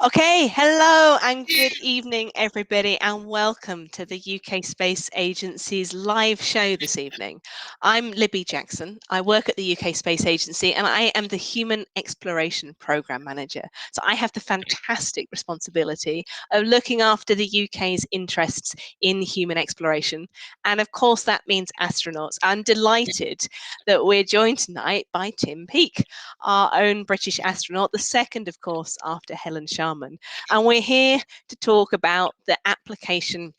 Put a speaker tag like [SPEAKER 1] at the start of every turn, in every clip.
[SPEAKER 1] Okay, hello and good evening, everybody, and welcome to the UK Space Agency's live show this evening. I'm Libby Jackson. I work at the UK Space Agency and I am the Human Exploration Programme Manager. So I have the fantastic responsibility of looking after the UK's interests in human exploration. And of course, that means astronauts. I'm delighted that we're joined tonight by Tim Peake, our own British astronaut, the second, of course, after Helen Sharman. And we're here to talk about the application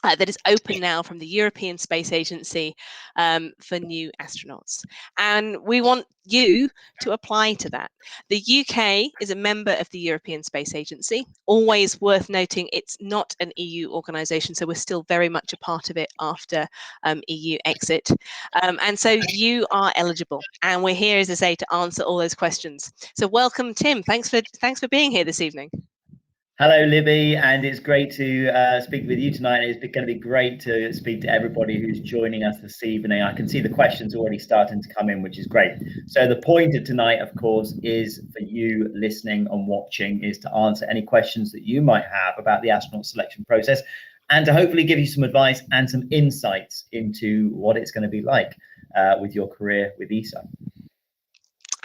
[SPEAKER 1] that is open now from the European Space Agency for new astronauts. And we want you to apply to that. The UK is a member of the European Space Agency. Always worth noting, it's not an EU organisation, so we're still very much a part of it after EU exit. And so you are eligible. And we're here, as I say, to answer all those questions. So welcome, Tim. Thanks for being here this evening.
[SPEAKER 2] Hello, Libby, and it's great to speak with you tonight. It's going to be great to speak to everybody who's joining us this evening. I can see the questions already starting to come in, which is great. So the point of tonight, of course, is for you listening and watching, is to answer any questions that you might have about the astronaut selection process, and to hopefully give you some advice and some insights into what it's going to be like with your career with ESA.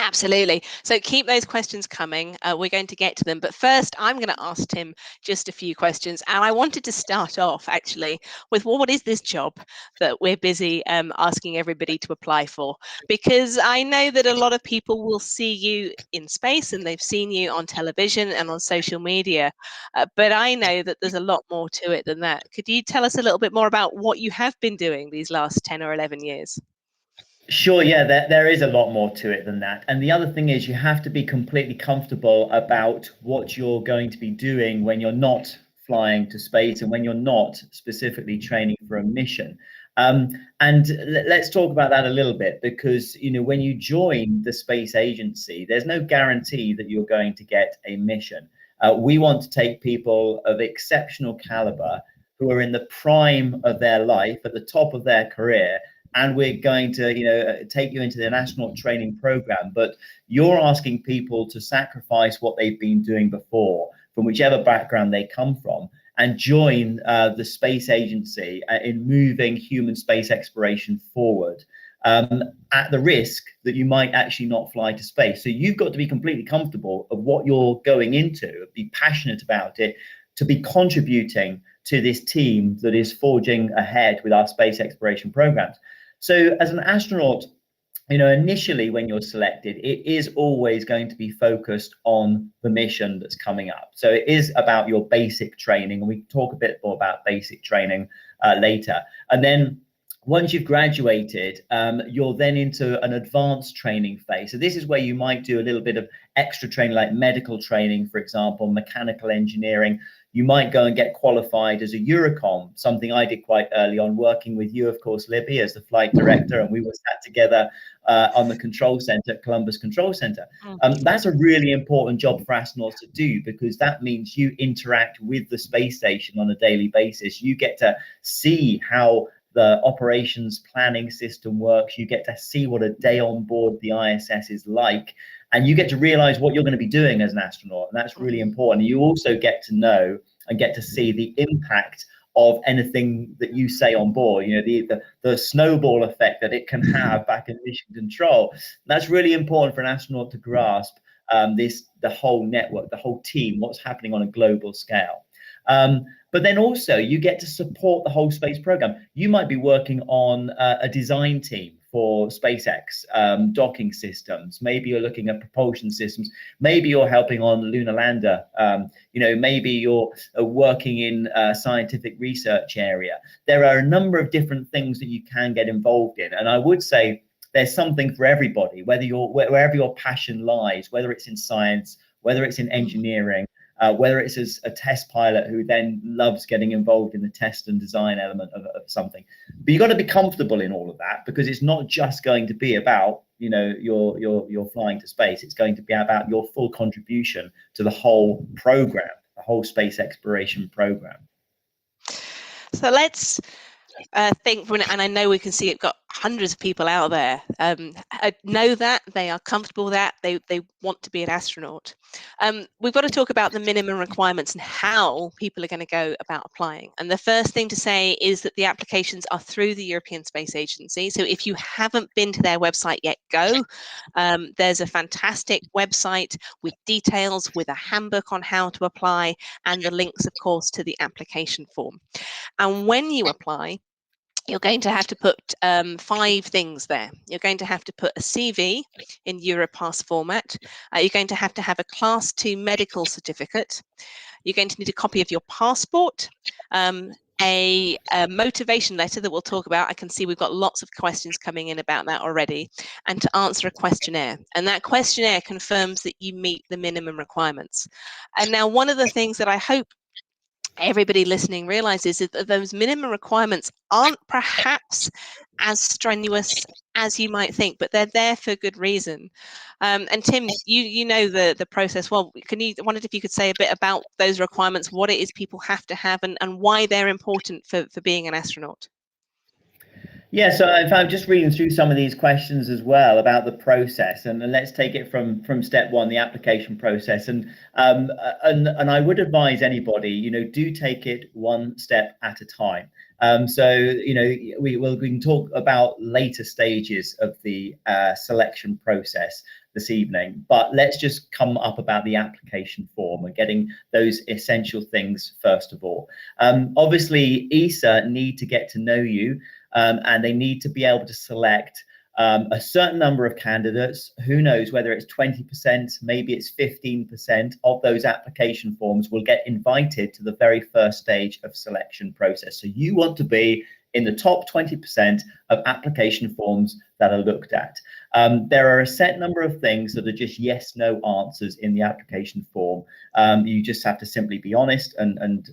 [SPEAKER 1] Absolutely. So keep those questions coming. We're going to get to them. But first, I'm going to ask Tim just a few questions. And I wanted to start off actually with, well, what is this job that we're busy asking everybody to apply for? Because I know that a lot of people will see you in space and they've seen you on television and on social media. But I know that there's a lot more to it than that. Could you tell us a little bit more about what you have been doing these last 10 or 11 years?
[SPEAKER 2] Sure, yeah, there is a lot more to it than that. And the other thing is you have to be completely comfortable about what you're going to be doing when you're not flying to space and when you're not specifically training for a mission. And let's talk about that a little bit, because, you know, when you join the space agency, there's no guarantee that you're going to get a mission. We want to take people of exceptional caliber who are in the prime of their life, at the top of their career, and we're going to, you know, take you into the astronaut training program. But you're asking people to sacrifice what they've been doing before, from whichever background they come from, and join the space agency in moving human space exploration forward, at the risk that you might actually not fly to space. So you've got to be completely comfortable of what you're going into, be passionate about it, to be contributing to this team that is forging ahead with our space exploration programs. So as an astronaut, you know, initially when you're selected, it is always going to be focused on the mission that's coming up. So it is about your basic training, and we can talk a bit more about basic training later. And then once you've graduated, you're then into an advanced training phase. So this is where you might do a little bit of extra training, like medical training, for example, mechanical engineering. You might go and get qualified as a Eurocom, something I did quite early on, working with you, of course, Libby, as the flight director, and we were sat together on the control center, Columbus Control Center. That's a really important job for astronauts to do, because that means you interact with the space station on a daily basis. You get to see how the operations planning system works. You get to see what a day on board the ISS is like, and you get to realize what you're going to be doing as an astronaut. And that's really important. You also get to know and get to see the impact of anything that you say on board, you know, the snowball effect that it can have back in mission control. And that's really important for an astronaut to grasp, the whole network, the whole team, what's happening on a global scale. But then also you get to support the whole space program. You might be working on a design team for SpaceX, docking systems. Maybe you're looking at propulsion systems. Maybe you're helping on lunar lander. You know, maybe you're working in a scientific research area. There are a number of different things that you can get involved in. And I would say there's something for everybody, wherever your passion lies, whether it's in science, whether it's in engineering, whether it's as a test pilot who then loves getting involved in the test and design element of something. But you've got to be comfortable in all of that, because it's not just going to be about, you know, your flying to space. It's going to be about your full contribution to the whole program, the whole space exploration program.
[SPEAKER 1] So let's think, and I know we can see it got hundreds of people out there know that they are comfortable with that they want to be an astronaut. We've got to talk about the minimum requirements and how people are going to go about applying. And the first thing to say is that the applications are through the European Space Agency. So if you haven't been to their website yet, go. There's a fantastic website with details, with a handbook on how to apply, and the links, of course, to the application form. And when you apply, you're going to have to put 5 things there. You're going to have to put a CV in Europass format. You're going to have a Class 2 medical certificate. You're going to need a copy of your passport, a motivation letter that we'll talk about. I can see we've got lots of questions coming in about that already, and to answer a questionnaire. And that questionnaire confirms that you meet the minimum requirements. And now, one of the things that I hope everybody listening realizes that those minimum requirements aren't perhaps as strenuous as you might think, but they're there for good reason. And Tim, you know the process well. Wondered if you could say a bit about those requirements, what it is people have to have, and why they're important for being an astronaut.
[SPEAKER 2] Yeah, so if I'm just reading through some of these questions as well about the process, and let's take it from step one, the application process, and I would advise anybody, do take it one step at a time. So we can talk about later stages of the selection process this evening, but let's just come up about the application form and getting those essential things first of all. Obviously, ESA need to get to know you. And they need to be able to select a certain number of candidates. Who knows whether it's 20%, maybe it's 15% of those application forms will get invited to the very first stage of selection process. So you want to be in the top 20% of application forms that are looked at. There are a set number of things that are just yes, no answers in the application form. You just have to simply be honest and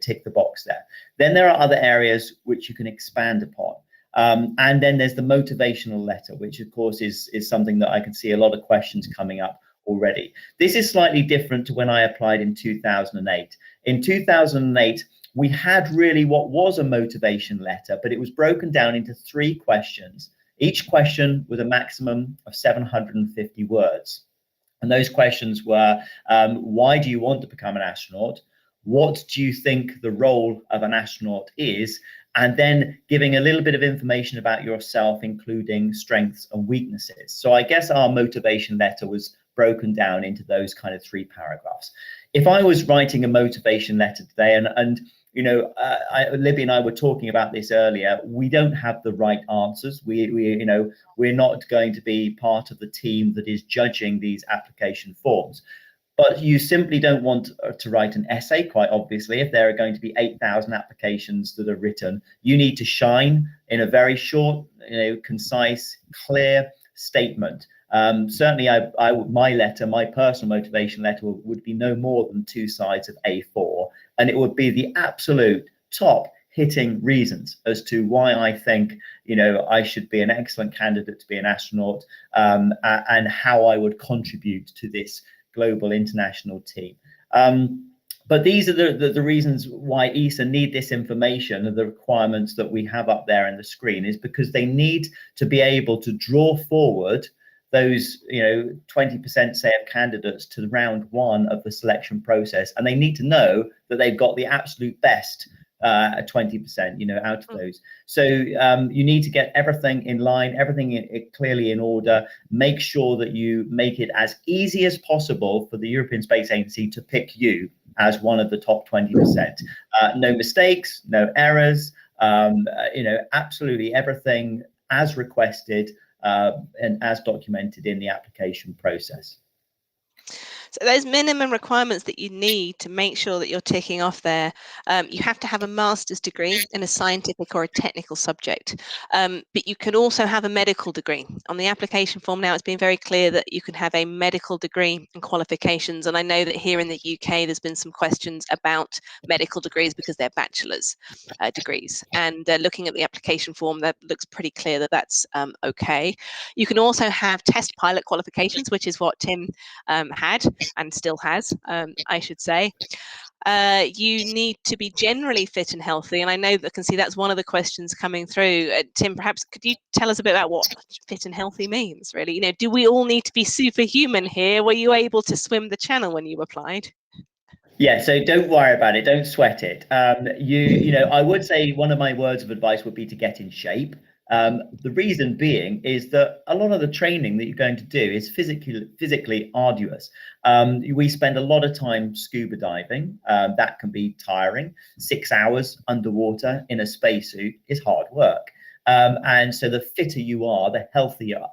[SPEAKER 2] tick the box there. Then there are other areas which you can expand upon. And then there's the motivational letter, which of course is something that I can see a lot of questions coming up already. This is slightly different to when I applied in 2008. In 2008, we had really what was a motivation letter, but it was broken down into 3 questions, each question with a maximum of 750 words. And those questions were, why do you want to become an astronaut? What do you think the role of an astronaut is? And then giving a little bit of information about yourself, including strengths and weaknesses. So I guess our motivation letter was broken down into those kind of 3 paragraphs. If I was writing a motivation letter today, and Libby and I were talking about this earlier, we don't have the right answers. We're not going to be part of the team that is judging these application forms. But you simply don't want to write an essay, quite obviously. If there are going to be 8,000 applications that are written, you need to shine in a very short, concise, clear statement. Certainly, my personal motivation letter would be no more than 2 sides of A4, and it would be the absolute top hitting reasons as to why I think, I should be an excellent candidate to be an astronaut, and how I would contribute to this global international team. But these are the reasons why ESA need this information, and the requirements that we have up there on the screen is because they need to be able to draw forward those 20% say of candidates to round 1 of the selection process, and they need to know that they've got the absolute best 20% out of those. So you need to get everything in line, everything clearly in order. Make sure that you make it as easy as possible for the European Space Agency to pick you as one of the top 20%. No mistakes, no errors, absolutely everything as requested and as documented in the application process.
[SPEAKER 1] So those minimum requirements that you need to make sure that you're ticking off there, you have to have a master's degree in a scientific or a technical subject, but you can also have a medical degree. On the application form now, it's been very clear that you can have a medical degree and qualifications, and I know that here in the UK there's been some questions about medical degrees because they're bachelor's degrees, and looking at the application form, that looks pretty clear that that's okay. You can also have test pilot qualifications, which is what Tim had and still has, I should say. you need to be generally fit and healthy. And I know that I can see that's one of the questions coming through. Tim, perhaps could you tell us a bit about what fit and healthy means, really? You know, do we all need to be superhuman here? Were you able to swim the channel when you applied?
[SPEAKER 2] Yeah, so don't worry about it. Don't sweat it. You know, I would say one of my words of advice would be to get in shape. The reason being is that a lot of the training that you're going to do is physically arduous. We spend a lot of time scuba diving. That can be tiring. 6 hours underwater in a spacesuit is hard work. And so the fitter you are, the healthier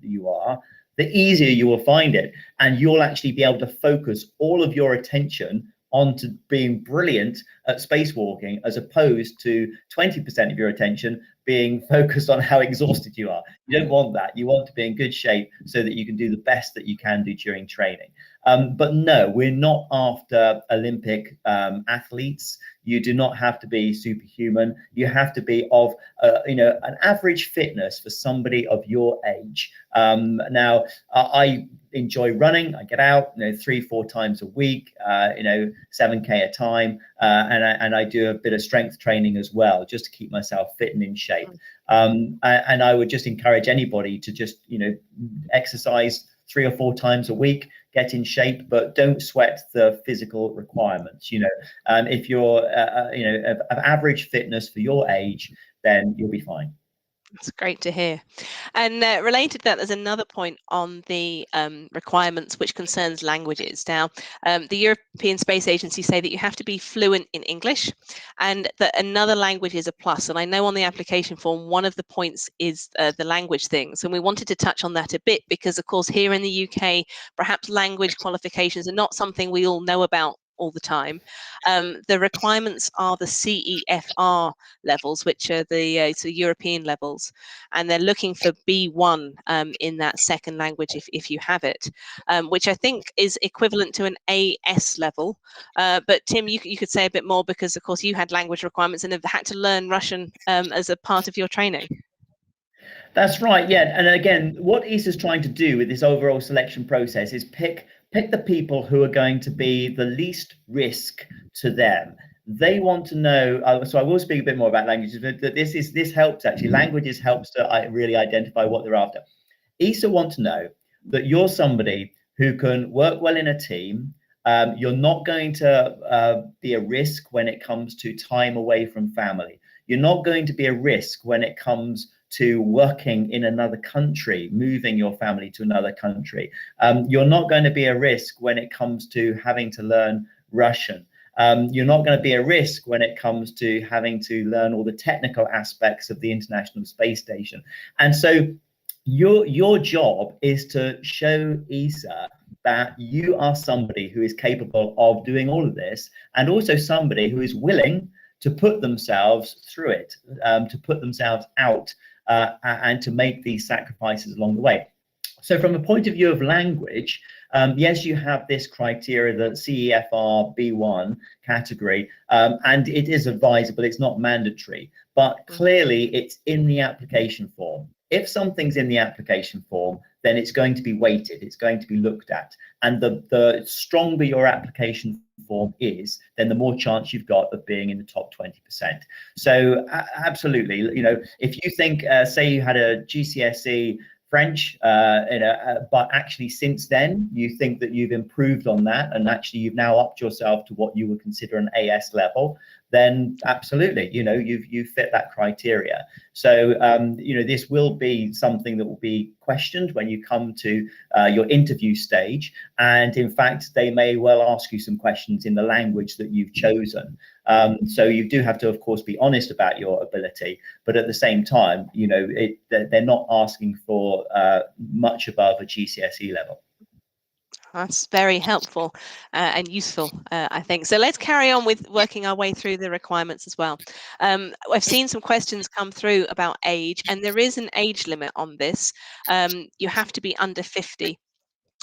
[SPEAKER 2] you are, the easier you will find it, and you'll actually be able to focus all of your attention onto being brilliant at spacewalking, as opposed to 20% of your attention being focused on how exhausted you are. You don't want that. You want to be in good shape so that you can do the best that you can do during training. But no, we're not after Olympic athletes. You do not have to be superhuman. You have to be of, you know, an average fitness for somebody of your age. Now, I enjoy running. I get out, you know, 3-4 times a week, you know, 7K a time, and I do a bit of strength training as well, just to keep myself fit and in shape. And I would just encourage anybody to just, you know, exercise 3 or 4 times a week, get in shape, but don't sweat the physical requirements. You know, if you're, you know, of average fitness for your age, then you'll be fine.
[SPEAKER 1] It's great to hear. And related to that, there's another point on the requirements which concerns languages. Now, the European Space Agency say that you have to be fluent in English, and that another language is a plus. And I know on the application form, one of the points is the language things. And we wanted to touch on that a bit because, of course, here in the UK, perhaps language qualifications are not something we all know about all the time. The requirements are the CEFR levels, which are the so European levels, and they're looking for B1 in that second language if you have it, which I think is equivalent to an AS level. But Tim, you could say a bit more, because of course you had language requirements and have had to learn Russian as a part of your training.
[SPEAKER 2] That's right, yeah. And again, what ESA is trying to do with this overall selection process is pick the people who are going to be the least risk to them. They want to know, so I will speak a bit more about languages, but this helps actually. Languages helps to really identify what they're after. ESA want to know that you're somebody who can work well in a team. You're not going to be a risk when it comes to time away from family. You're not going to be a risk when it comes to working in another country, moving your family to another country. You're not going to be a risk when it comes to having to learn Russian. You're not going to be a risk when it comes to having to learn all the technical aspects of the International Space Station. And so your job is to show ESA that you are somebody who is capable of doing all of this, and also somebody who is willing to put themselves through it, to put themselves out, and to make these sacrifices along the way. So from a point of view of language, yes, you have this criteria, the CEFR B1 category, and it is advisable, it's not mandatory, but clearly it's in the application form. If something's in the application form, then it's going to be weighted, it's going to be looked at. And the stronger your application form is, then the more chance you've got of being in the top 20%. So absolutely, you know, if you think, say you had a GCSE French, but actually since then you think that you've improved on that, and actually you've now upped yourself to what you would consider an AS level, then absolutely, you know, you fit that criteria. So you know, this will be something that will be questioned when you come to your interview stage, and in fact they may well ask you some questions in the language that you've chosen. So you do have to, of course, be honest about your ability, but at the same time, you know, they're not asking for much above a GCSE level.
[SPEAKER 1] That's very helpful and useful, I think. So let's carry on with working our way through the requirements as well. I've seen some questions come through about age, and there is an age limit on this. You have to be under 50.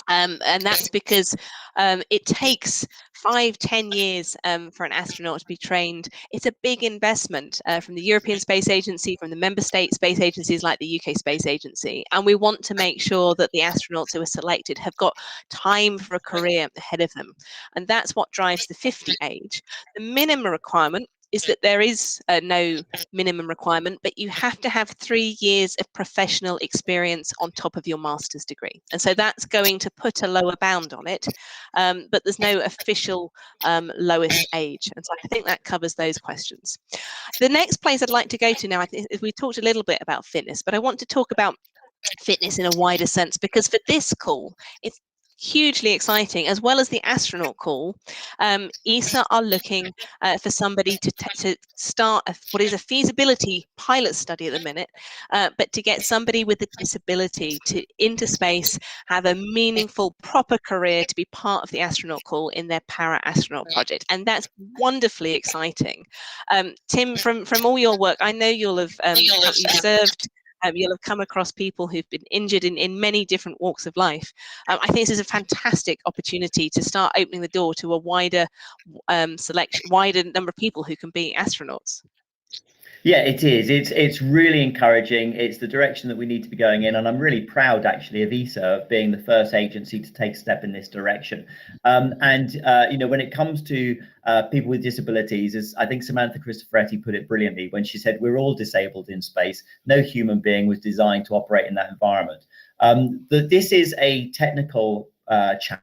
[SPEAKER 1] And that's because it takes 5-10 years for an astronaut to be trained. It's a big investment from the European Space Agency, from the member state space agencies like the UK Space Agency. And we want to make sure that the astronauts who are selected have got time for a career ahead of them. And that's what drives the 50 age. The minimum requirement is that there is no minimum requirement, but you have to have 3 years of professional experience on top of your master's degree. And so that's going to put a lower bound on it, but there's no official lowest age. And so I think that covers those questions. The next place I'd like to go to now, I think we talked a little bit about fitness, but I want to talk about fitness in a wider sense, because for this call, it's hugely exciting. As well as the astronaut call, ESA are looking for somebody to start what is a feasibility pilot study at the minute, but to get somebody with a disability into space, have a meaningful, proper career, to be part of the astronaut call in their para-astronaut project. And that's wonderfully exciting. Tim, from all your work, I know you'll have you've served. You'll have come across people who've been injured in many different walks of life. I think this is a fantastic opportunity to start opening the door to a wider wider number of people who can be astronauts.
[SPEAKER 2] Yeah, it is. It's really encouraging. It's the direction that we need to be going in, and I'm really proud, actually, of ESA being the first agency to take a step in this direction. You know, when it comes to people with disabilities, as I think Samantha Cristoforetti put it brilliantly when she said, we're all disabled in space. No human being was designed to operate in that environment. This is a technical challenge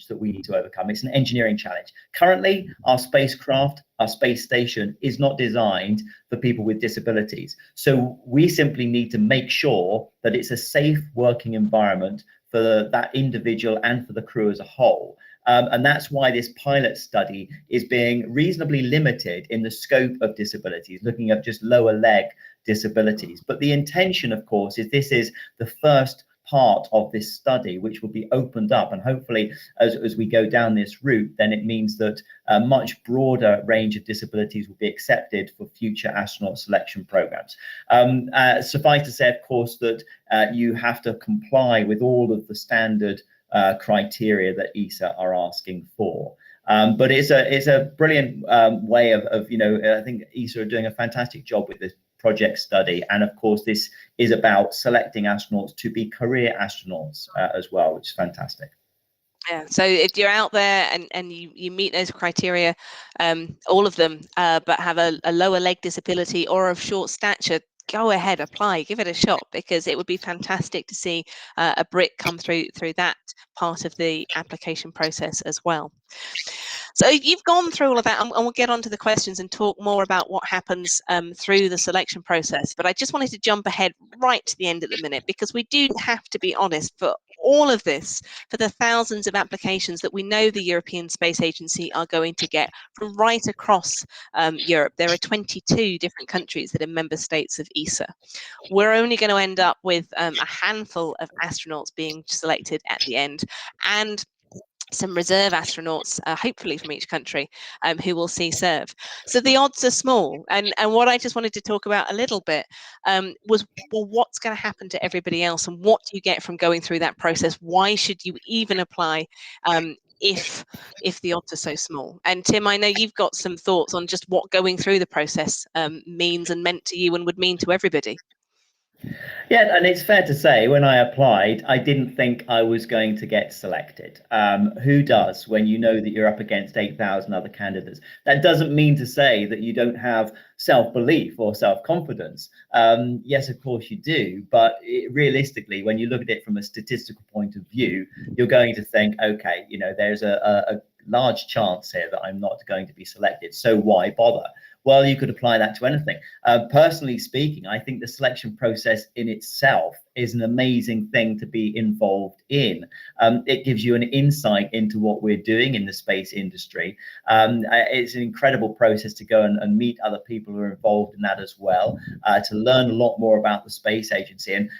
[SPEAKER 2] that we need to overcome. It's an engineering challenge. Currently, our spacecraft, our space station, is not designed for people with disabilities. So we simply need to make sure that it's a safe working environment for that individual and for the crew as a whole. And that's why this pilot study is being reasonably limited in the scope of disabilities, looking at just lower leg disabilities. But the intention, of course, is this is the first part of this study, which will be opened up, and hopefully as we go down this route, then it means that a much broader range of disabilities will be accepted for future astronaut selection programs. Suffice to say, of course, that you have to comply with all of the standard criteria that ESA are asking for. But it's a brilliant way of you know, I think ESA are doing a fantastic job with this project study, and of course this is about selecting astronauts to be career astronauts as well, which is fantastic.
[SPEAKER 1] Yeah, so if you're out there and you meet those criteria, all of them, but have a lower leg disability or of short stature, go ahead, apply, give it a shot, because it would be fantastic to see a Brit come through that part of the application process as well. So you've gone through all of that, and we'll get on to the questions and talk more about what happens through the selection process. But I just wanted to jump ahead right to the end at the minute, because we do have to be honest, for all of this, for the thousands of applications that we know the European Space Agency are going to get from right across Europe. There are 22 different countries that are member states of ESA. We're only going to end up with a handful of astronauts being selected at the end, and some reserve astronauts, hopefully from each country, who will see serve. So the odds are small. And what I just wanted to talk about a little bit was, well, what's going to happen to everybody else, and what do you get from going through that process? Why should you even apply if the odds are so small? And Tim, I know you've got some thoughts on just what going through the process means and meant to you and would mean to everybody.
[SPEAKER 2] Yeah, and it's fair to say, when I applied, I didn't think I was going to get selected. Who does, when you know that you're up against 8,000 other candidates? That doesn't mean to say that you don't have self-belief or self-confidence. Yes, of course you do, but realistically, when you look at it from a statistical point of view, you're going to think, okay, you know, there's a large chance here that I'm not going to be selected, so why bother? Well, you could apply that to anything. Personally speaking, I think the selection process in itself is an amazing thing to be involved in. It gives you an insight into what we're doing in the space industry. It's an incredible process to go and meet other people who are involved in that as well, to learn a lot more about the space agency. And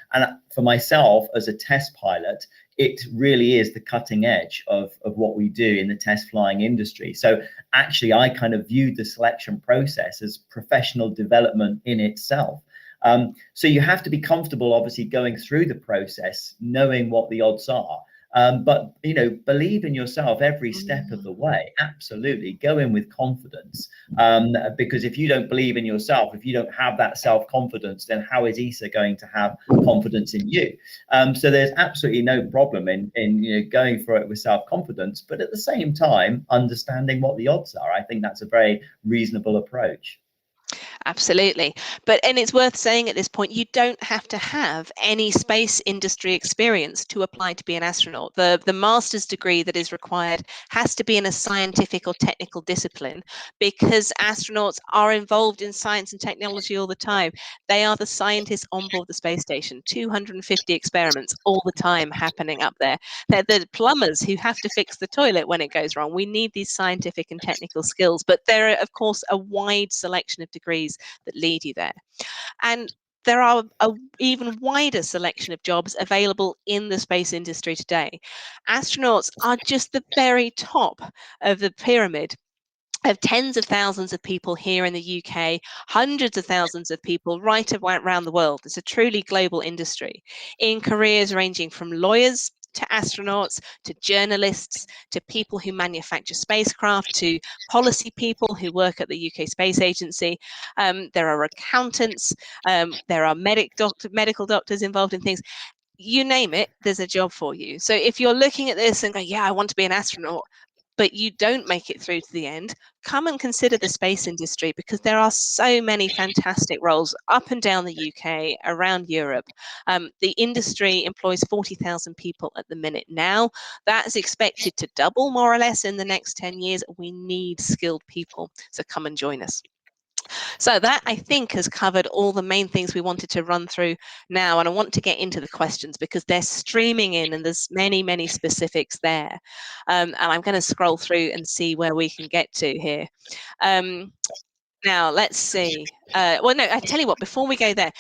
[SPEAKER 2] for myself, as a test pilot, it really is the cutting edge of what we do in the test flying industry. So actually, I kind of viewed the selection process as professional development in itself. So you have to be comfortable, obviously, going through the process, knowing what the odds are. But believe in yourself every step of the way. Absolutely, go in with confidence, because if you don't believe in yourself, if you don't have that self-confidence, then how is ESA going to have confidence in you? So there's absolutely no problem in going for it with self-confidence, but at the same time understanding what the odds are. I think that's a very reasonable approach.
[SPEAKER 1] Absolutely. And it's worth saying at this point, you don't have to have any space industry experience to apply to be an astronaut. The master's degree that is required has to be in a scientific or technical discipline, because astronauts are involved in science and technology all the time. They are the scientists on board the space station, 250 experiments all the time happening up there. They're the plumbers who have to fix the toilet when it goes wrong. We need these scientific and technical skills, but there are, of course, a wide selection of degrees that lead you there. And there are an even wider selection of jobs available in the space industry today. Astronauts are just the very top of the pyramid of tens of thousands of people here in the UK, hundreds of thousands of people right around the world. It's a truly global industry, in careers ranging from lawyers to astronauts, to journalists, to people who manufacture spacecraft, to policy people who work at the UK Space Agency. There are accountants, there are medical doctors involved in things. You name it, there's a job for you. So if you're looking at this and go, yeah, I want to be an astronaut, but you don't make it through to the end, come and consider the space industry, because there are so many fantastic roles up and down the UK, around Europe. The industry employs 40,000 people at the minute now. That's expected to double more or less in the next 10 years. We need skilled people, so come and join us. So that, I think, has covered all the main things we wanted to run through now. And I want to get into the questions because they're streaming in and there's many, many specifics there. And I'm going to scroll through and see where we can get to here. Now, let's see. Well, no, I tell you what, before we go there,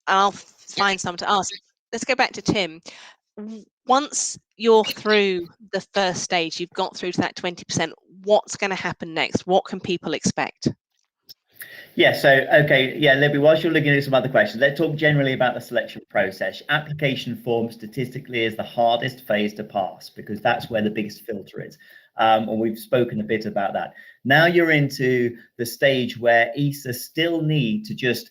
[SPEAKER 1] I'll find someone to ask. Let's go back to Tim. Once you're through the first stage, you've got through to that 20%, what's going to happen next? What can people expect?
[SPEAKER 2] Yeah, so, okay, yeah, Libby, whilst you're looking at some other questions, let's talk generally about the selection process. Application form statistically is the hardest phase to pass because that's where the biggest filter is. And we've spoken a bit about that. Now you're into the stage where ESA still need to just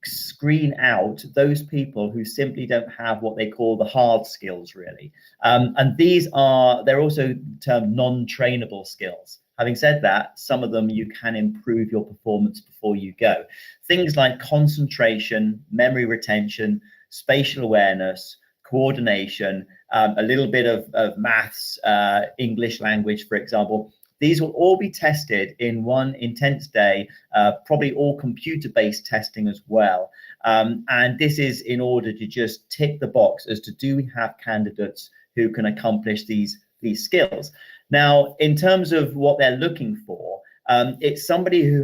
[SPEAKER 2] screen out those people who simply don't have what they call the hard skills, really. And they're also termed non-trainable skills. Having said that, some of them you can improve your performance before you go. Things like concentration, memory retention, spatial awareness, coordination, a little bit of maths, English language, for example. These will all be tested in one intense day, probably all computer-based testing as well. And this is in order to just tick the box as to, do we have candidates who can accomplish these skills? Now, in terms of what they're looking for, it's somebody who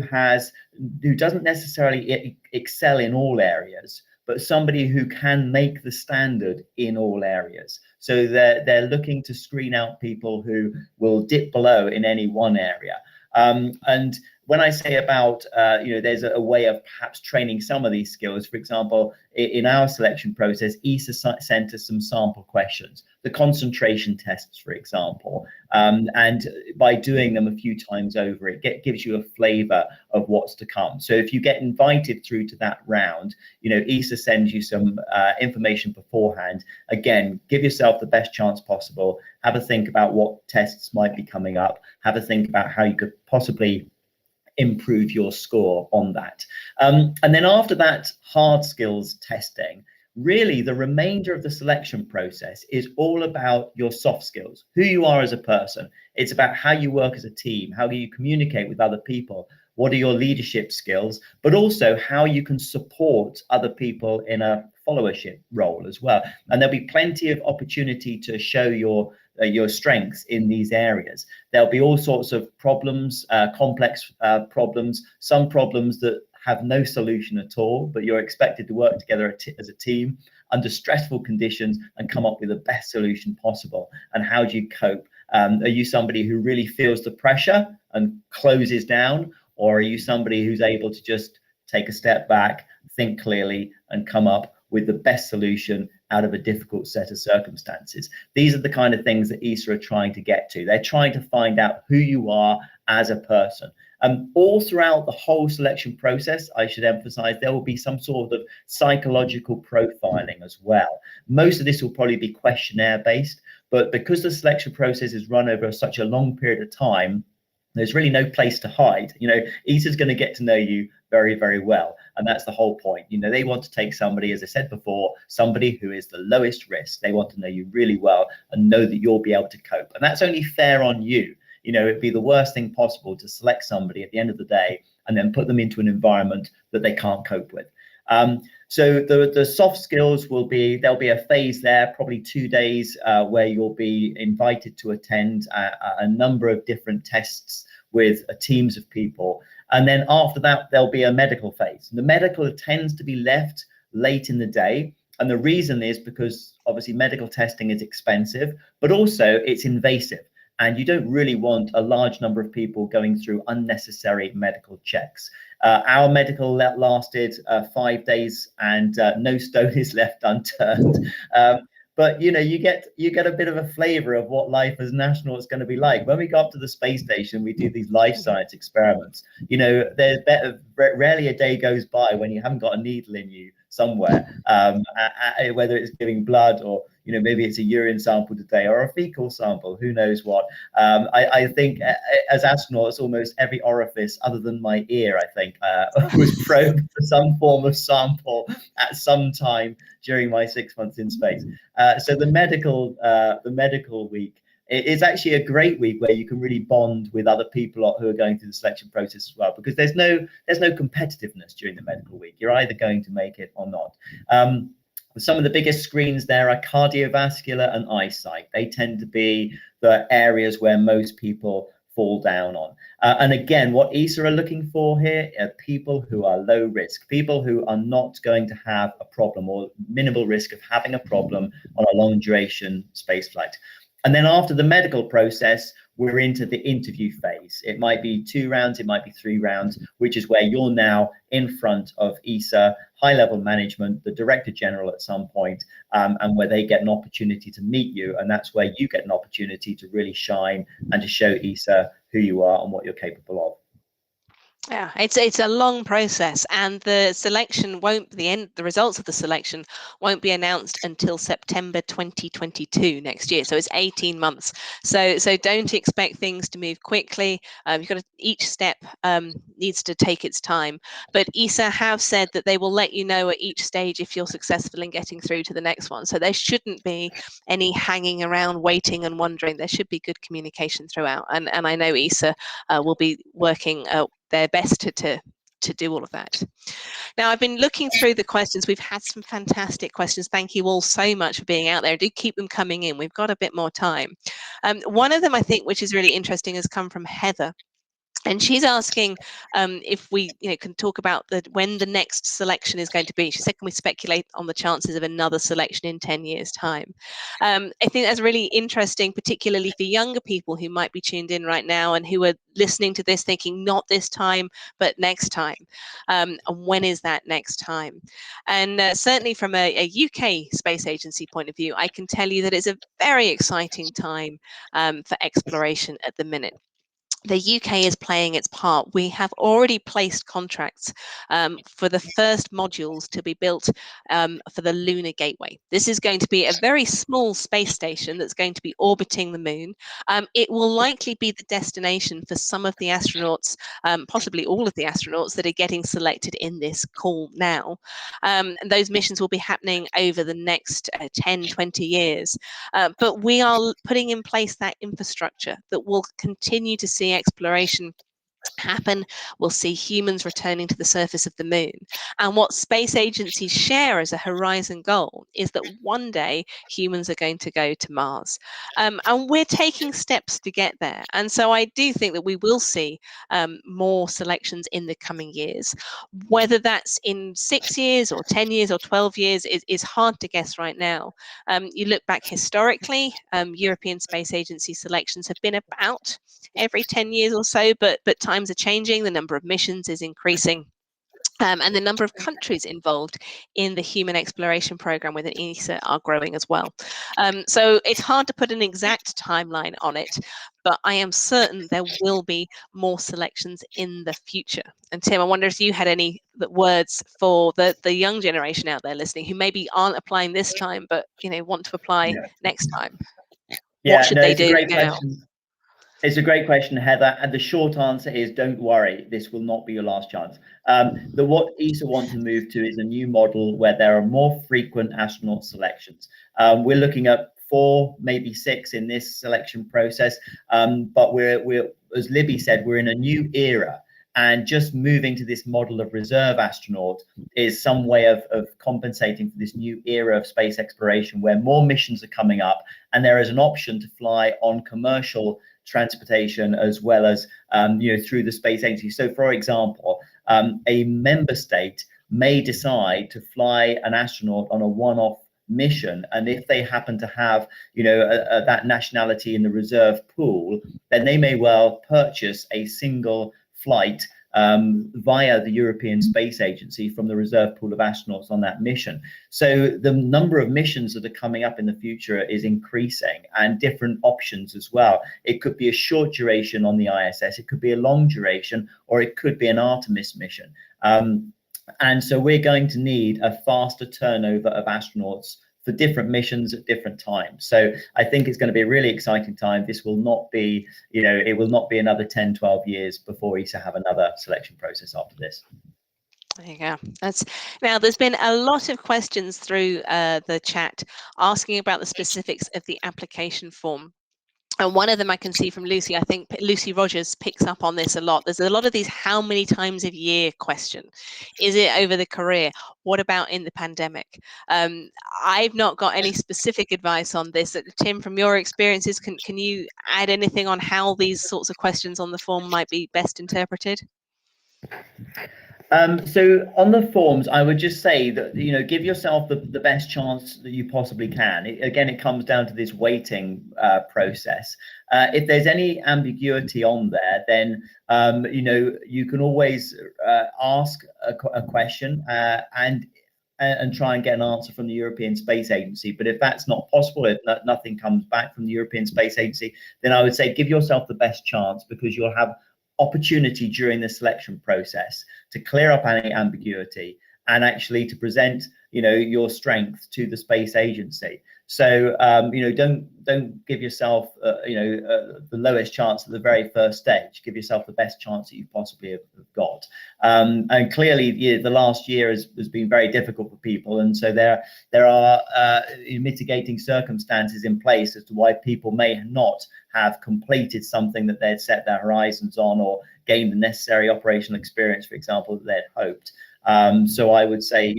[SPEAKER 2] doesn't necessarily excel in all areas, but somebody who can make the standard in all areas. So they're looking to screen out people who will dip below in any one area. And when I say about, there's a way of perhaps training some of these skills. For example, in our selection process, ESA sent us some sample questions, the concentration tests, for example. And by doing them a few times over, it gives you a flavor of what's to come. So if you get invited through to that round, ESA sends you some information beforehand. Again, give yourself the best chance possible. Have a think about what tests might be coming up. Have a think about how you could possibly improve your score on that. And then after that hard skills testing, really the remainder of the selection process is all about your soft skills, who you are as a person. It's about how you work as a team, how you communicate with other people, what are your leadership skills, but also how you can support other people in a followership role as well. And there'll be plenty of opportunity to show your strengths in these areas. There'll be all sorts of problems, complex problems, some problems that have no solution at all, but you're expected to work together as a team under stressful conditions and come up with the best solution possible. And how do you cope? Are you somebody who really feels the pressure and closes down? Or are you somebody who's able to just take a step back, think clearly, and come up with the best solution out of a difficult set of circumstances. These are the kind of things that ESA are trying to get to. They're trying to find out who you are as a person. All throughout the whole selection process, I should emphasize, there will be some sort of psychological profiling as well. Most of this will probably be questionnaire based, but because the selection process is run over such a long period of time, there's really no place to hide. ESA is going to get to know you very, very well. And that's the whole point. They want to take somebody, as I said before, somebody who is the lowest risk. They want to know you really well and know that you'll be able to cope. And that's only fair on you. It'd be the worst thing possible to select somebody at the end of the day and then put them into an environment that they can't cope with. So the soft skills there'll be a phase there, probably 2 days, where you'll be invited to attend a number of different tests with teams of people. And then after that, there'll be a medical phase. The medical tends to be left late in the day. And the reason is because obviously medical testing is expensive, but also it's invasive. And you don't really want a large number of people going through unnecessary medical checks. Our medical lasted 5 days, and no stone is left unturned. But you get a bit of a flavor of what life as an astronaut is going to be like. When we go up to the space station, we do these life science experiments. There's rarely a day goes by when you haven't got a needle in you somewhere, whether it's giving blood or maybe it's a urine sample today or a fecal sample, who knows what. I think as astronauts, almost every orifice other than my ear, I think, was probed for some form of sample at some time during my 6 months in space. So the medical week is actually a great week where you can really bond with other people who are going through the selection process as well, because there's no competitiveness during the medical week. You're either going to make it or not. Some of the biggest screens there are cardiovascular and eyesight. They tend to be the areas where most people fall down on. And again, what ESA are looking for here are people who are low risk, people who are not going to have a problem or minimal risk of having a problem on a long duration space flight. And then after the medical process, we're into the interview phase. It might be 2 rounds, it might be 3 rounds, which is where you're now in front of ESA, high-level management, the Director General at some point, and where they get an opportunity to meet you. And that's where you get an opportunity to really shine and to show ESA who you are and what you're capable of.
[SPEAKER 1] Yeah, it's a long process, and the selection the results of the selection won't be announced until September 2022 next year. So it's 18 months. So don't expect things to move quickly. Each step needs to take its time. But ESA have said that they will let you know at each stage if you're successful in getting through to the next one. So there shouldn't be any hanging around, waiting and wondering. There should be good communication throughout. And I know ESA will be working their best to do all of that. Now, I've been looking through the questions. We've had some fantastic questions. Thank you all so much for being out there. Do keep them coming in. We've got a bit more time. One of them, I think, which is really interesting, has come from Heather. And she's asking if we can talk about when the next selection is going to be. She said, can we speculate on the chances of another selection in 10 years' time? I think that's really interesting, particularly for younger people who might be tuned in right now and who are listening to this thinking, not this time, but next time. And when is that next time? And certainly from a UK space agency point of view, I can tell you that it's a very exciting time for exploration at the minute. The UK is playing its part. We have already placed contracts for the first modules to be built for the Lunar Gateway. This is going to be a very small space station that's going to be orbiting the moon. It will likely be the destination for some of the astronauts, possibly all of the astronauts that are getting selected in this call now. And those missions will be happening over the next 10, 20 years. But we are putting in place that infrastructure that will continue to see exploration happen. We'll see humans returning to the surface of the moon. And what space agencies share as a horizon goal is that one day humans are going to go to Mars. And we're taking steps to get there. And so I do think that we will see more selections in the coming years. Whether that's in 6 years or 10 years or 12 years is hard to guess right now. You look back historically, European Space Agency selections have been about every 10 years or so, but times are changing. The number of missions is increasing. And the number of countries involved in the human exploration program within ESA are growing as well. So it's hard to put an exact timeline on it, but I am certain there will be more selections in the future. And Tim, I wonder if you had any words for the young generation out there listening who maybe aren't applying this time, but want to apply next time. What should they
[SPEAKER 2] It's a
[SPEAKER 1] do
[SPEAKER 2] great
[SPEAKER 1] now?
[SPEAKER 2] question. It's a great question, Heather. And the short answer is don't worry. This will not be your last chance. What ESA want to move to is a new model where there are more frequent astronaut selections. We're looking at 4, maybe 6 in this selection process. But we're, as Libby said, we're in a new era. And just moving to this model of reserve astronaut is some way of compensating for this new era of space exploration where more missions are coming up and there is an option to fly on commercial transportation as well as through the space agency. So for example, a member state may decide to fly an astronaut on a one-off mission, and if they happen to have that nationality in the reserve pool, then they may well purchase a single flight via the European Space Agency from the reserve pool of astronauts on that mission. So the number of missions that are coming up in the future is increasing, and different options as well. It could be a short duration on the ISS, it could be a long duration, or it could be an Artemis mission. And so we're going to need a faster turnover of astronauts for different missions at different times. So I think it's going to be a really exciting time. This will not be, it will not be another 10, 12 years before ESA have another selection process after this.
[SPEAKER 1] There you go. Now, there's been a lot of questions through the chat asking about the specifics of the application form. And one of them I can see from Lucy, I think Lucy Rogers picks up on this a lot. There's a lot of these how many times a year question. Is it over the career? What about in the pandemic? I've not got any specific advice on this. Tim, from your experiences, can you add anything on how these sorts of questions on the form might be best interpreted?
[SPEAKER 2] So on the forms, I would just say that, give yourself the best chance that you possibly can. Again, it comes down to this weighting process. If there's any ambiguity on there, then, you can always ask a question and try and get an answer from the European Space Agency. But if that's not possible, if nothing comes back from the European Space Agency, then I would say give yourself the best chance, because you'll have opportunity during the selection process to clear up any ambiguity and actually to present your strength to the space agency. So don't give yourself the lowest chance at the very first stage. Give yourself the best chance that you possibly have got. And clearly the last year has been very difficult for people, and so there are mitigating circumstances in place as to why people may not have completed something that they'd set their horizons on, or gained the necessary operational experience, for example, that they'd hoped. So I would say,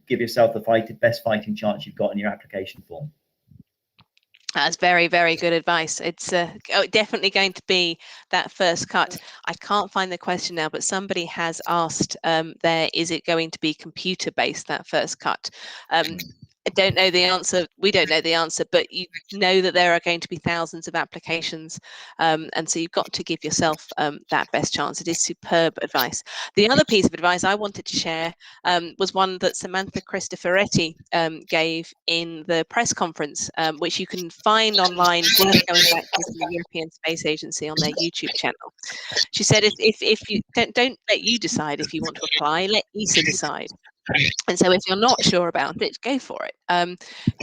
[SPEAKER 2] give yourself the best fighting chance you've got in your application form.
[SPEAKER 1] That's very, very good advice. It's definitely going to be that first cut. I can't find the question now, but somebody has asked is it going to be computer based, that first cut? I don't know the answer. We don't know the answer, but you know that there are going to be thousands of applications. And so you've got to give yourself that best chance. It is superb advice. The other piece of advice I wanted to share was one that Samantha Cristoforetti gave in the press conference, which you can find online, worth going back to the European Space Agency on their YouTube channel. She said, if you don't let you decide if you want to apply, let ESA decide. And so if you're not sure about it, go for it.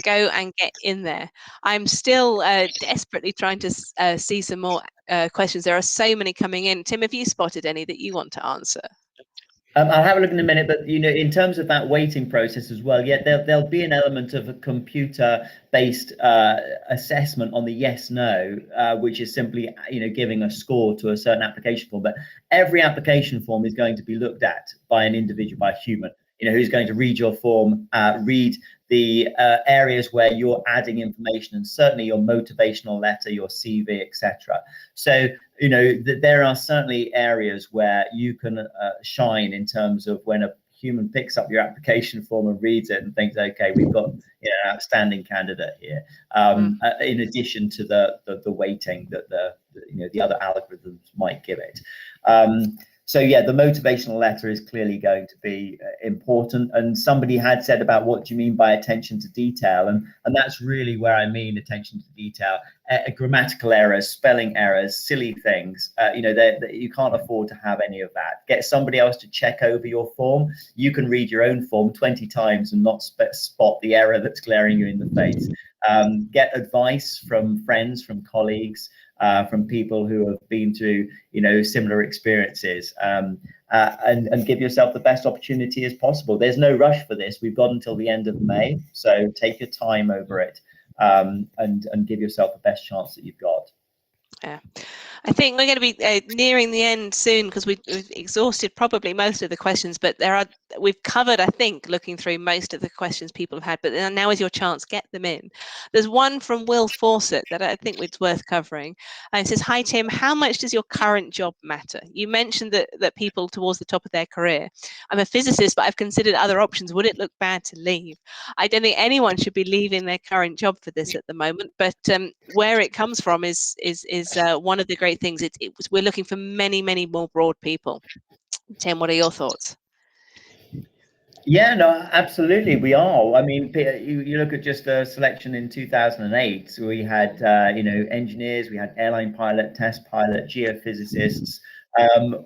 [SPEAKER 1] Go and get in there. I'm still desperately trying to see some more questions. There are so many coming in. Tim, have you spotted any that you want to answer?
[SPEAKER 2] I'll have a look in a minute, but in terms of that weighting process as well, there'll be an element of a computer-based assessment on the yes/no, which is simply giving a score to a certain application form. But every application form is going to be looked at by an individual, by a human, who's going to read your form, read the areas where you're adding information, and certainly your motivational letter, your CV, etc. So, there are certainly areas where you can shine in terms of when a human picks up your application form and reads it and thinks, okay, we've got an outstanding candidate here. In addition to the weighting that the other algorithms might give it. So yeah, the motivational letter is clearly going to be important. And somebody had said about what do you mean by attention to detail, and that's really where I mean attention to detail. Grammatical errors, spelling errors, silly things. You know, you can't afford to have any of that. Get somebody else to check over your form. You can read your own form 20 times and not spot the error that's glaring you in the face. Get advice from friends, from colleagues, from people who have been through, you know, similar experiences, and give yourself the best opportunity as possible. There's no rush for this. We've got until the end of May, so take your time over it, and give yourself the best chance that you've got.
[SPEAKER 1] Yeah, I think we're going to be nearing the end soon, because we've exhausted probably most of the questions, but we've covered, I think, looking through most of the questions people have had, but now is your chance, get them in. There's one from Will Fawcett that I think it's worth covering. And it says, hi Tim, how much does your current job matter? You mentioned that people towards the top of their career. I'm a physicist, but I've considered other options. Would it look bad to leave? I don't think anyone should be leaving their current job for this at the moment, but where it comes from is one of the great things. We're looking for many more broad people. Tim, what are your thoughts?
[SPEAKER 2] Yeah, no, absolutely, we are. I mean, you look at just the selection in 2008. So we had, you know, engineers, we had airline pilot, test pilot, geophysicists,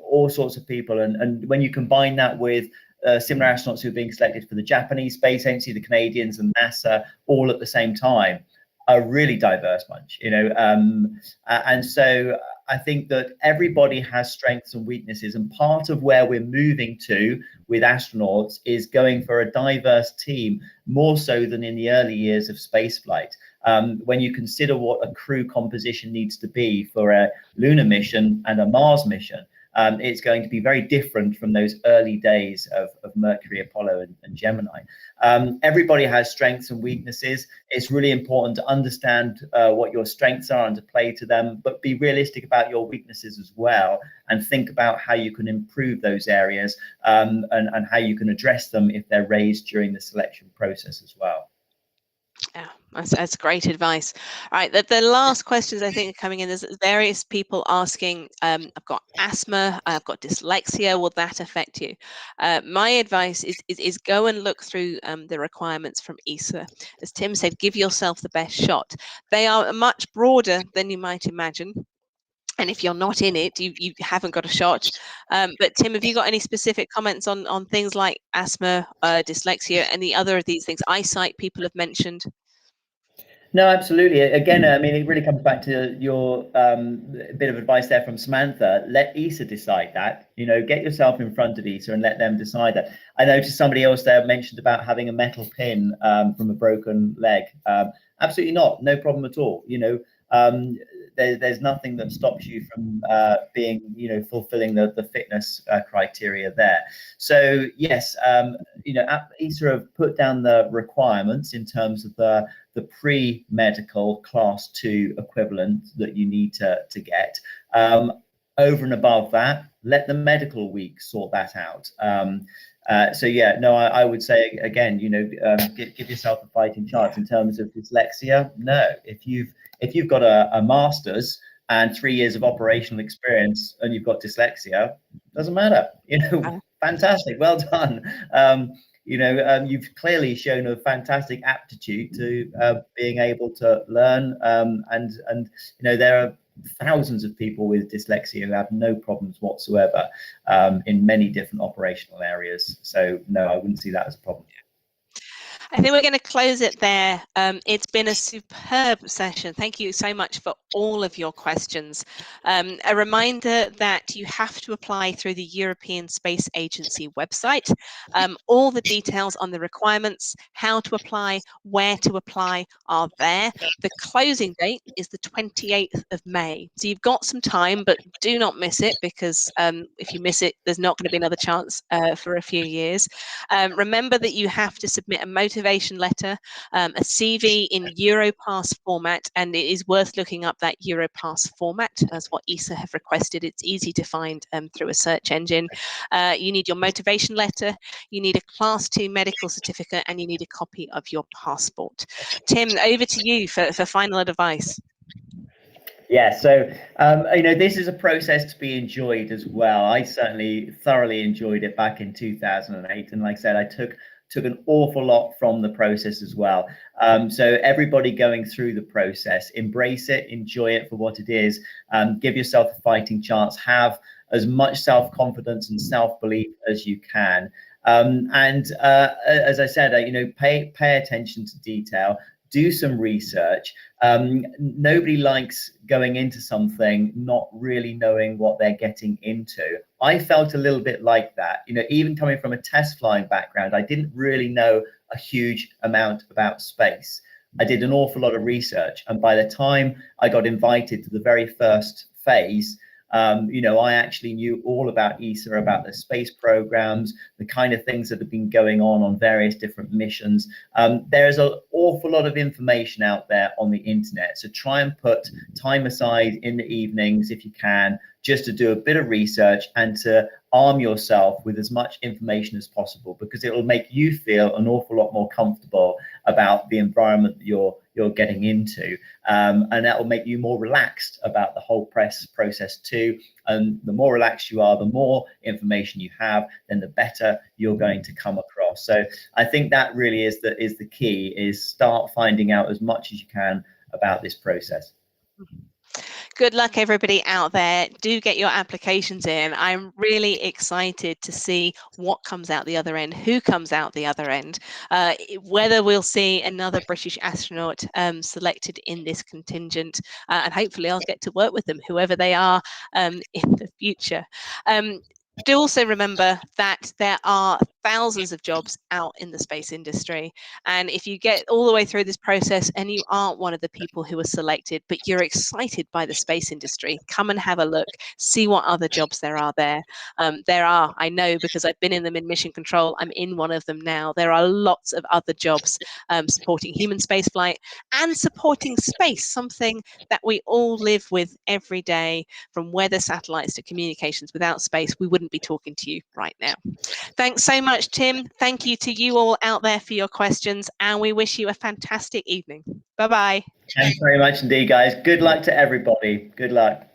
[SPEAKER 2] all sorts of people. And when you combine that with similar astronauts who are being selected for the Japanese Space Agency, the Canadians, and NASA, all at the same time, a really diverse bunch, you know. And so I think that everybody has strengths and weaknesses, and part of where we're moving to with astronauts is going for a diverse team, more so than in the early years of spaceflight. When you consider what a crew composition needs to be for a lunar mission and a Mars mission, it's going to be very different from those early days of Mercury, Apollo, and Gemini. Everybody has strengths and weaknesses. It's really important to understand what your strengths are and to play to them, but be realistic about your weaknesses as well, and think about how you can improve those areas, and how you can address them if they're raised during the selection process as well.
[SPEAKER 1] Yeah, that's great advice. All right, the last questions I think are coming in. There's various people asking, I've got asthma, I've got dyslexia, will that affect you? My advice is go and look through the requirements from ESA. As Tim said, give yourself the best shot. They are much broader than you might imagine. And if you're not in it, you haven't got a shot. But Tim, have you got any specific comments on things like asthma, dyslexia, and the other of these things? Eyesight, people have mentioned.
[SPEAKER 2] No, absolutely. Again, I mean, it really comes back to your bit of advice there from Samantha. Let ESA decide that. You know, get yourself in front of ESA and let them decide that. I noticed somebody else there mentioned about having a metal pin from a broken leg. Absolutely not. No problem at all. You know, there's nothing that stops you from being, you know, fulfilling the fitness criteria there. So yes, you know, ESA have put down the requirements in terms of the pre-medical class 2 equivalent that you need to get. Over and above that, let the medical week sort that out. So yeah, no, I would say again, you know, give yourself a fighting chance. In terms of dyslexia, no, if you've got a master's and 3 years of operational experience and you've got dyslexia, doesn't matter, you know. Fantastic, well done. You know, you've clearly shown a fantastic aptitude to being able to learn, and you know, there are thousands of people with dyslexia who have no problems whatsoever in many different operational areas. So no, I wouldn't see that as a problem.
[SPEAKER 1] I think we're going to close it there. It's been a superb session. Thank you so much for all of your questions. A reminder that you have to apply through the European Space Agency website. All the details on the requirements, how to apply, where to apply are there. The closing date is the 28th of May. So you've got some time, but do not miss it, because if you miss it, there's not going to be another chance for a few years. Remember that you have to submit a motivation letter, a CV in Europass format, and it is worth looking up that Europass format as what ESA have requested. It's easy to find through a search engine. You need your motivation letter, you need a Class 2 medical certificate, and you need a copy of your passport. Tim, over to you for final advice.
[SPEAKER 2] Yeah, so this is a process to be enjoyed as well. I certainly thoroughly enjoyed it back in 2008, and like I said, I took an awful lot from the process as well. So everybody going through the process, embrace it, enjoy it for what it is, give yourself a fighting chance, have as much self-confidence and self-belief as you can. And as I said, pay attention to detail, do some research. Nobody likes going into something not really knowing what they're getting into. I felt a little bit like that. Even coming from a test flying background, I didn't really know a huge amount about space. I did an awful lot of research, and by the time I got invited to the very first phase, I actually knew all about ESA, about the space programs, the kind of things that have been going on various different missions. There's an awful lot of information out there on the internet. So try and put time aside in the evenings, if you can, just to do a bit of research and to arm yourself with as much information as possible, because it will make you feel an awful lot more comfortable about the environment that you're getting into, and that will make you more relaxed about the whole process too. And the more relaxed you are, the more information you have, then the better you're going to come across. So I think that really is the key, is start finding out as much as you can about this process.
[SPEAKER 1] Good luck, everybody out there. Do get your applications in. I'm really excited to see what comes out the other end, who comes out the other end, whether we'll see another British astronaut selected in this contingent, and hopefully I'll get to work with them, whoever they are, in the future. Do also remember that there are thousands of jobs out in the space industry. And if you get all the way through this process and you aren't one of the people who are selected, but you're excited by the space industry, come and have a look, see what other jobs there are there. There are, I know, because I've been in them in mission control, I'm in one of them now. There are lots of other jobs supporting human spaceflight and supporting space, something that we all live with every day, from weather satellites to communications. Without space, we wouldn't be talking to you right now. Thanks so much, Tim. Thank you to you all out there for your questions, and we wish you a fantastic evening. Bye-bye.
[SPEAKER 2] Thanks very much indeed, guys. Good luck to everybody. Good luck.